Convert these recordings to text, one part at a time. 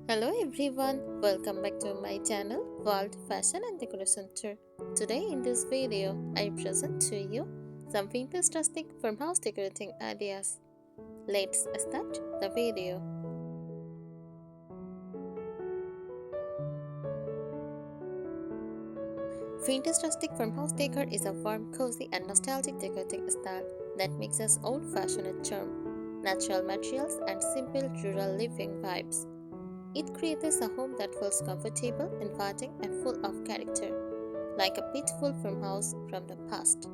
Hello everyone, welcome back to my channel World Fashion and Decoration Tour. Today in this video, I present to you some vintage rustic farmhouse decorating ideas. Let's start the video. Vintage rustic farmhouse decor is a warm, cozy and nostalgic decorating style that mixes old-fashioned charm, natural materials and simple rural living vibes. It creates a home that feels comfortable, inviting, and full of character, like a beautiful farmhouse from the past.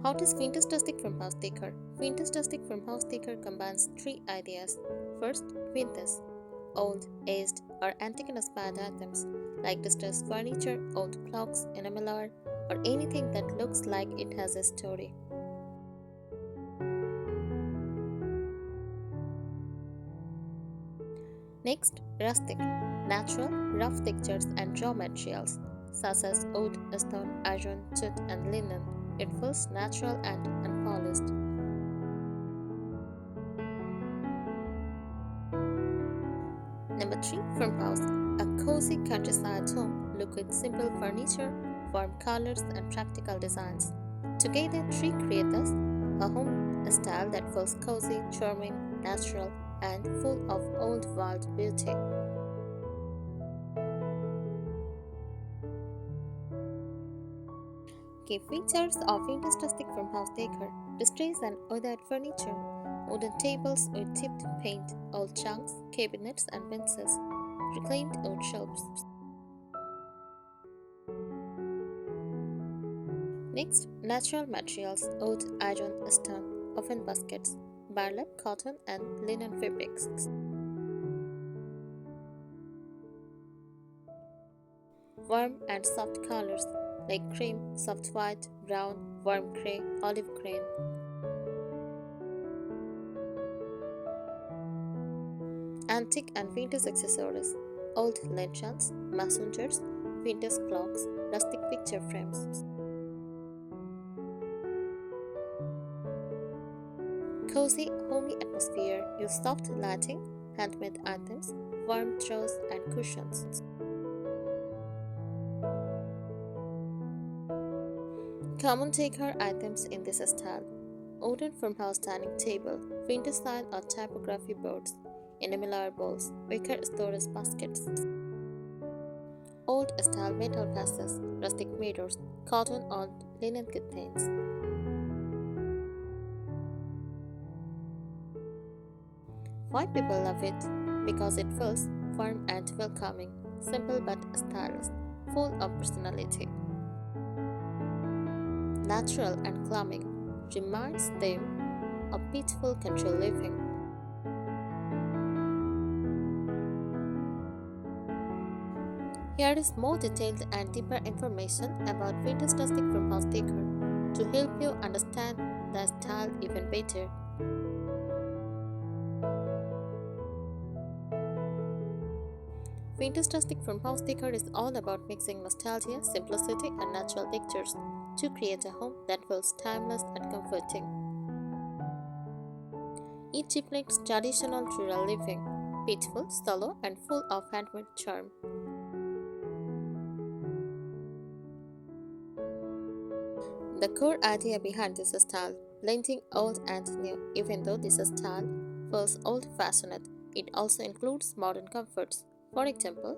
How does vintage rustic farmhouse decor? Vintage rustic farmhouse decor combines three ideas. First, vintage, old, aged, or antique-inspired items like distressed furniture, old clocks, enamel art, or anything that looks like it has a story. Next, rustic, natural, rough textures and raw materials such as wood, stone, iron, jute, and linen. It feels natural and unpolished. Number 3, farmhouse, a cozy countryside home look with simple furniture, warm colors, and practical designs. Together, three create us a home style that feels cozy, charming, natural, and full of old world beauty. Key features of vintage rustic farmhouse decor: distress and weathered furniture, wooden tables with tipped paint, old chunks, cabinets and benches, reclaimed wood shelves. Next, natural materials: wood, iron, stone, oven baskets, burlap, cotton, and linen fabrics. Warm and soft colors like cream, soft white, brown, warm grey, olive green. Antique and vintage accessories: old lanterns, messengers, vintage clocks, rustic picture frames. Cozy, homey atmosphere: use soft lighting, handmade items, warm throws, and cushions. Common decor items in this style: wooden farmhouse dining table, vintage sign or typography boards, enamel bowls, wicker storage baskets, old style metal vases, rustic mirrors, cotton or linen curtains. Why people love it? Because it feels warm and welcoming, simple but stylish, full of personality. Natural and calming, reminds them of peaceful country living. Here is more detailed and deeper information about vintage rustic farmhouse decor to help you understand the style even better. Vintage rustic farmhouse decor is all about mixing nostalgia, simplicity, and natural textures to create a home that feels timeless and comforting. It reflects traditional rural living, peaceful, solo, and full of handmade charm. The core idea behind this style: blending old and new. Even though this style feels old-fashioned, it also includes modern comforts. For example,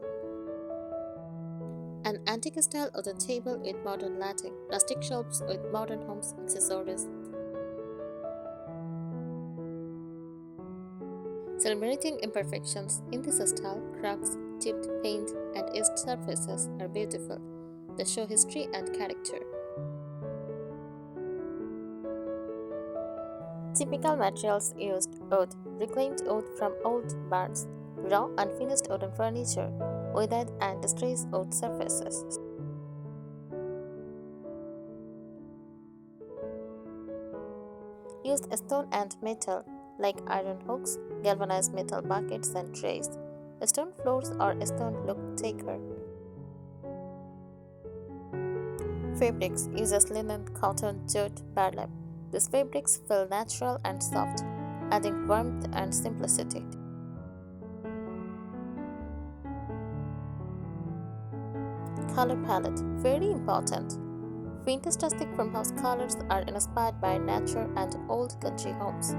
an antique style wooden table with modern lighting, rustic shelves with modern home accessories. Celebrating imperfections: in this style, cracks, chipped paint, and etched surfaces are beautiful. They show history and character. Typical materials used: wood, reclaimed wood from old barns, raw unfinished wooden furniture, weathered and distressed wood surfaces. Used stone and metal like iron hooks, galvanized metal buckets and trays, stone floors or stone look decor. Fabrics uses linen, cotton, jute, burlap. These fabrics feel natural and soft, adding warmth and simplicity. Color palette, very important. Vintage rustic farmhouse colors are inspired by nature and old country homes,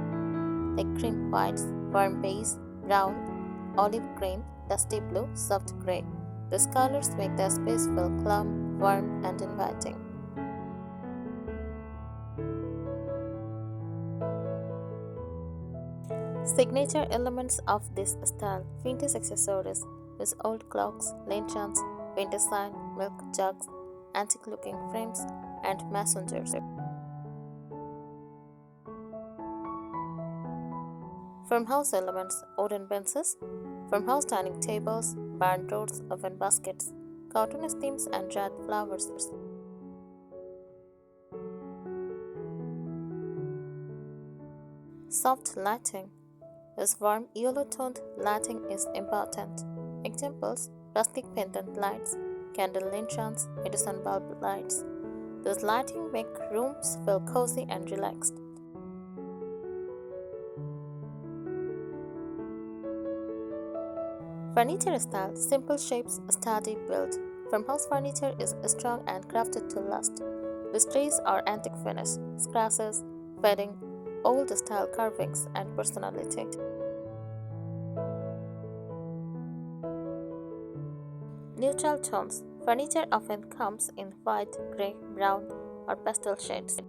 like cream whites, warm beige, brown, olive green, dusty blue, soft gray. These colors make the space feel calm, warm, and inviting. Signature elements of this style: vintage accessories use old clocks, lanterns, vintage sign, milk jugs, antique looking frames, and messengers. Farmhouse elements: wooden benches, farmhouse dining tables, barn doors, oven baskets, cotton steams, and dried flowers. Soft lighting. This warm yellow toned lighting is important. Examples: rustic pendant lights, candle lanterns, Edison bulb lights. This lighting make rooms feel cozy and relaxed. Furniture style: simple shapes, sturdy build. Farmhouse furniture is strong and crafted to last. The trays are antique finish, scratches, fading, old style carvings, and personality. Neutral tones. Furniture often comes in white, grey, brown, or pastel shades.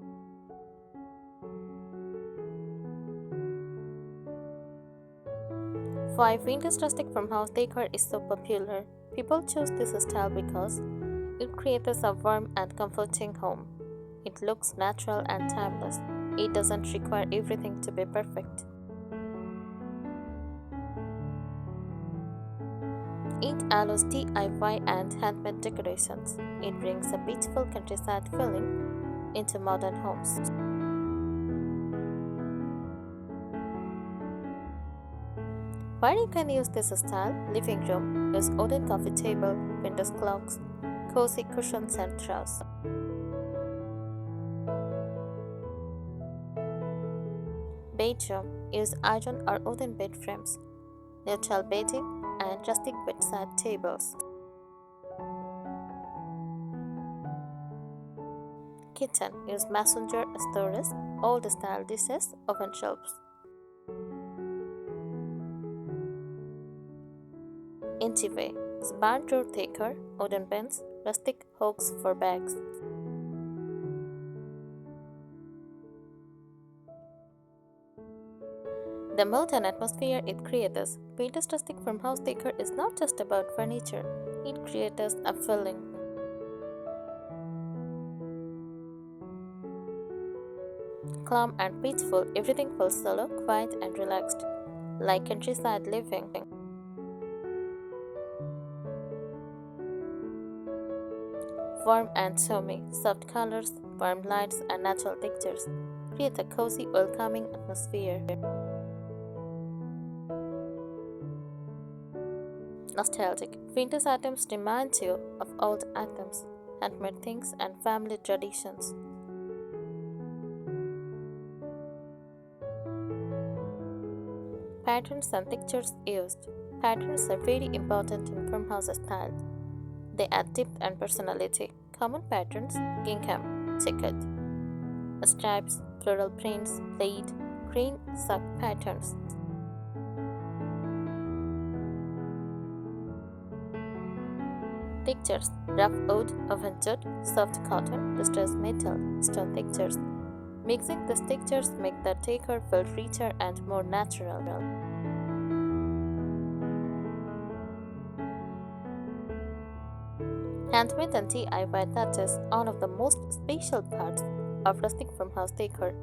Why vintage rustic farmhouse decor is so popular? People choose this style because it creates a warm and comforting home. It looks natural and timeless. It doesn't require everything to be perfect. It allows DIY and handmade decorations. It brings a beautiful countryside feeling into modern homes. Where you can use this style: living room, use wooden coffee table, windows clocks, cozy cushions and throws. Bedroom, use iron or wooden bed frames, neutral bedding, and rustic bedside tables. Kitchen, use messenger storage, old style dishes, oven shelves. Entryway, use barn door decor, wooden bins, rustic hooks for bags. The mood and atmosphere it creates. Vintage rustic farmhouse decor is not just about furniture, it creates a feeling. Calm and peaceful, everything feels solo, quiet, and relaxed, like countryside living. Warm and homey, soft colors, warm lights, and natural textures create a cozy, welcoming atmosphere. Nostalgic. Vintage items remind you of old items, handmade things, and family traditions. Patterns and textures used. Patterns are very important in farmhouse style. They add depth and personality. Common patterns: gingham, checkered, stripes, floral prints, plaid, green sock patterns. Textures: rough wood, oven jute, soft cotton, distressed metal, stone textures. Mixing these textures make the decor feel richer and more natural. Handmade and DIY touches. One of the most special parts of rustic farmhouse decor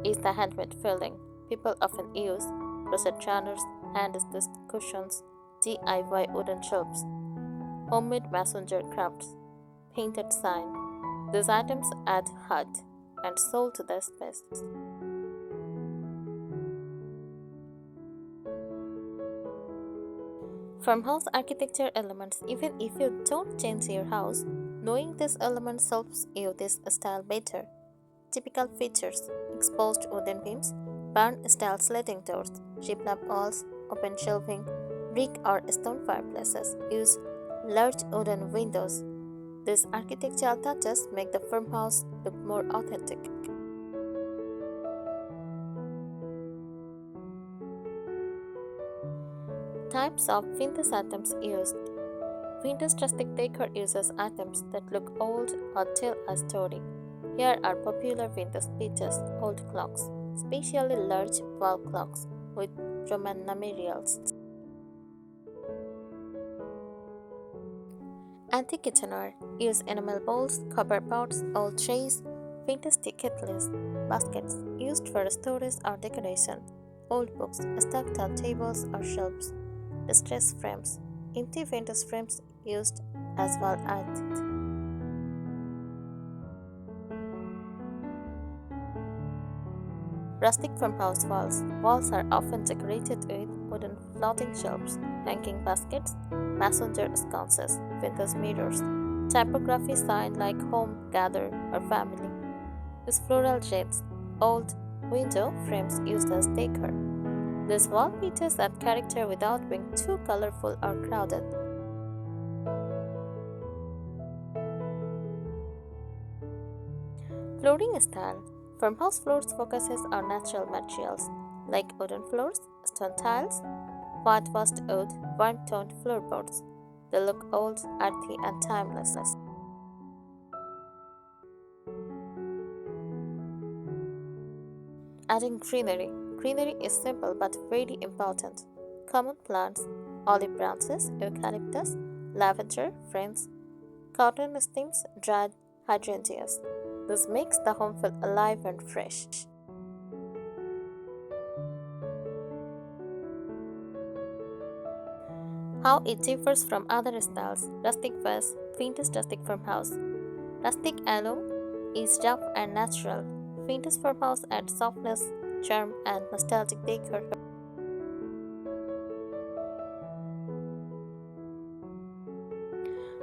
is the handmade feeling. People often use crochet runners, hand-stitched cushions, DIY wooden shelves, homemade messenger crafts, painted sign. These items add heart and soul to the space. Farmhouse architecture elements. Even if you don't change your house, knowing these elements helps you this style better. Typical features: exposed wooden beams, barn style sliding doors, shiplap walls, open shelving, brick or stone fireplaces. Use large wooden windows. These architectural touches make the farmhouse look more authentic. Types of vintage items used. Vintage rustic decor uses items that look old or tell a story. Here are popular vintage pieces: old clocks, especially large wall clocks with Roman numerals. Antique kitchenware use enamel bowls, copper pots, old trays, vintage tea kettles, baskets used for storage or decoration, old books stacked on tables or shelves, distress frames, empty vintage frames used as wall art. Rustic farmhouse walls. Walls are often decorated with wooden floating shelves, hanging baskets, messenger sconces, vintage mirrors, typography sign like home, gather, or family. These floral shades, old window frames used as decor. These wall pieces add character without being too colorful or crowded. Flooring style. Farmhouse floors focuses on natural materials like wooden floors, stone tiles, whitewashed wood, warm-toned floorboards. They look old, earthy, and timeless. Adding greenery. Greenery is simple but very important. Common plants, olive branches, eucalyptus, lavender, ferns, cotton stems, dried hydrangeas. This makes the home feel alive and fresh. How it differs from other styles. Rustic vase, vintage rustic farmhouse. Rustic alum is rough and natural. Vintage farmhouse adds softness, charm, and nostalgic decor.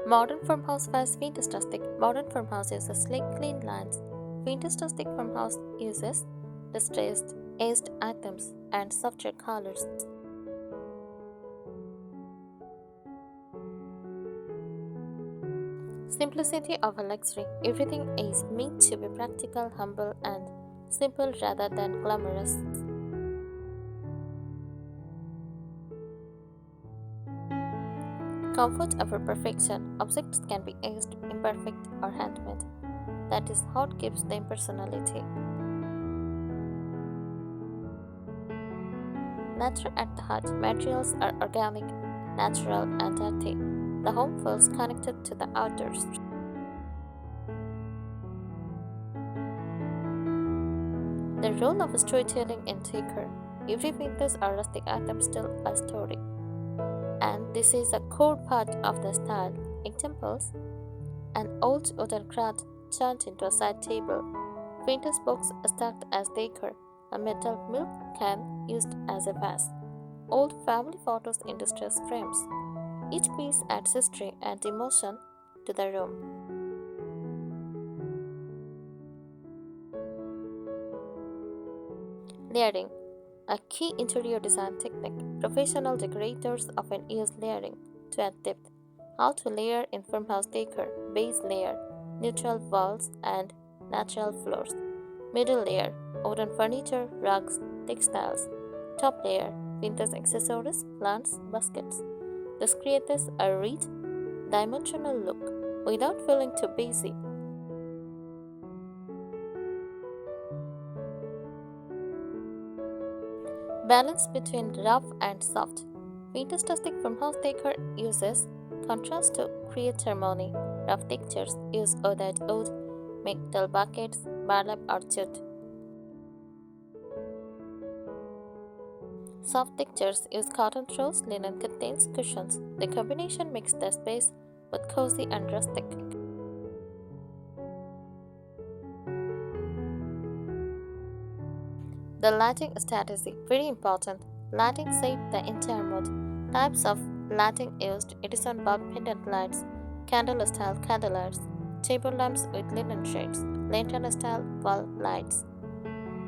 Modern farmhouse vase, vintage rustic. Modern farmhouse uses sleek, clean lines. Vintage rustic farmhouse uses distressed, aged items and softer colors. Simplicity over luxury. Everything is meant to be practical, humble, and simple rather than glamorous. Comfort over perfection. Objects can be aged, imperfect, or handmade. That is what gives them personality. Nature at the heart. Materials are organic, natural, and earthy. The home feels connected to the outdoors. The role of storytelling in decor. Every vintage or rustic item tells a story, and this is a core part of the style. Examples: an old wooden cart turned into a side table, vintage books stacked as decor, a metal milk can used as a vase, old family photos in distress frames. Each piece adds history and emotion to the room. Layering, a key interior design technique. Professional decorators often use layering to add depth. How to layer in farmhouse decor: base layer, neutral walls, and natural floors. Middle layer, wooden furniture, rugs, textiles. Top layer, vintage accessories, plants, baskets. This creates a rich, dimensional look without feeling too busy. Balance between rough and soft. Vintage rustic farmhouse decor uses contrast to create harmony. Rough textures use weathered wood, metal buckets, burlap or jute. Soft textures use cotton throws, linen curtains, cushions. The combination makes the space both cozy and rustic. The lighting strategy, very important. Lighting set the entire mood. Types of lighting used: Edison bulb pendant lights, candle style candelights, table lamps with linen shades, lantern style wall lights.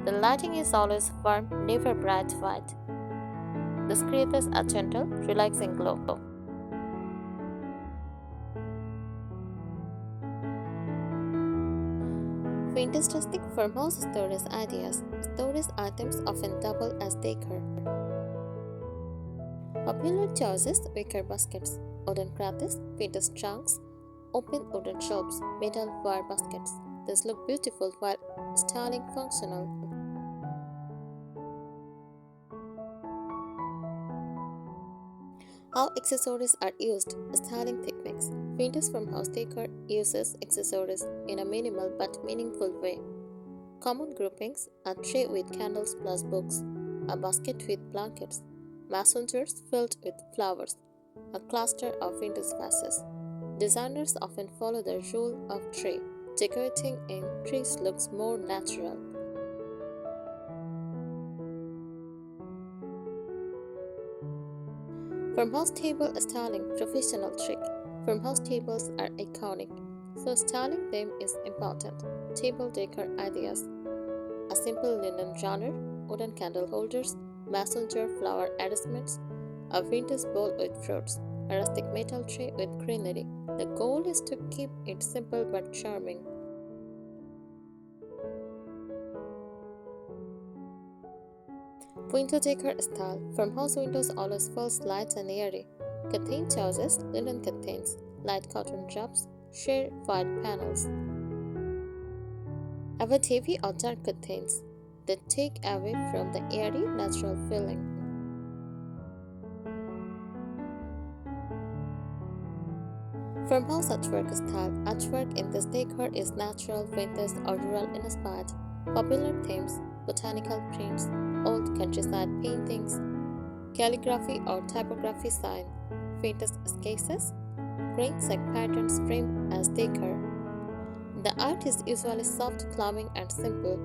The lighting is always warm, never bright white. This creates a gentle, relaxing glow. Vintage rustic farmhouse storage ideas. Storage items often double as decor. Popular choices: wicker baskets, wooden crates, vintage trunks, open wooden shelves, metal wire baskets. These look beautiful while styling functional. How accessories are used. Styling techniques. Vintage farmhouse decor uses accessories in a minimal but meaningful way. Common groupings: a tray with candles plus books, a basket with blankets, mason jars filled with flowers, a cluster of vintage vases. Designers often follow the rule of three. Decorating in trees looks more natural. Farmhouse table styling professional trick. Farmhouse tables are iconic, so styling them is important. Table decor ideas: a simple linen runner, wooden candle holders, mason jar flower arrangements, a vintage bowl with fruits, a rustic metal tray with greenery. The goal is to keep it simple but charming. Window decor style. Farmhouse windows always feels light and airy. Curtain choices: linen curtains, light cotton drops, sheer white panels. Avoid heavy or dark curtains that take away from the airy, natural feeling. Farmhouse artwork style. Artwork in this decor is natural, vintage, or rural inspired. Popular themes: botanical prints, old countryside paintings, calligraphy or typography sign, vintage sketches, grain sack patterns framed as decor. The art is usually soft, calming, and simple.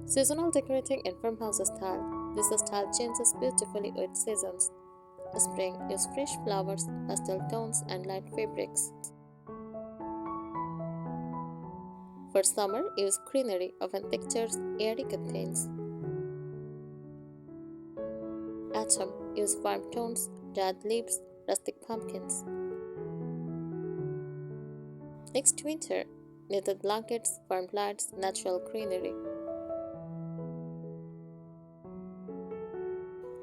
Seasonal decorating in farmhouse style. This style changes beautifully with seasons. Spring: use fresh flowers, pastel tones, and light fabrics. For summer, use greenery, open textures, airy curtains. Autumn: use warm tones, dried leaves, rustic pumpkins. Next winter: knitted blankets, warm lights, natural greenery.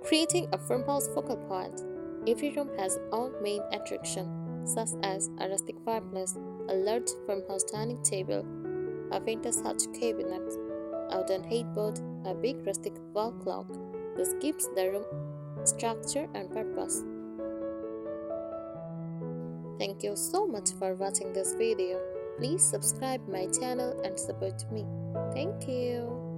Creating a farmhouse focal point. Every room has its own main attraction, such as a rustic fireplace, a large farmhouse dining table, a vintage hutch cabinet, a wooden headboard, a big rustic wall clock. This gives the room structure and purpose. Thank you so much for watching this video. Please subscribe my channel and support me. Thank you.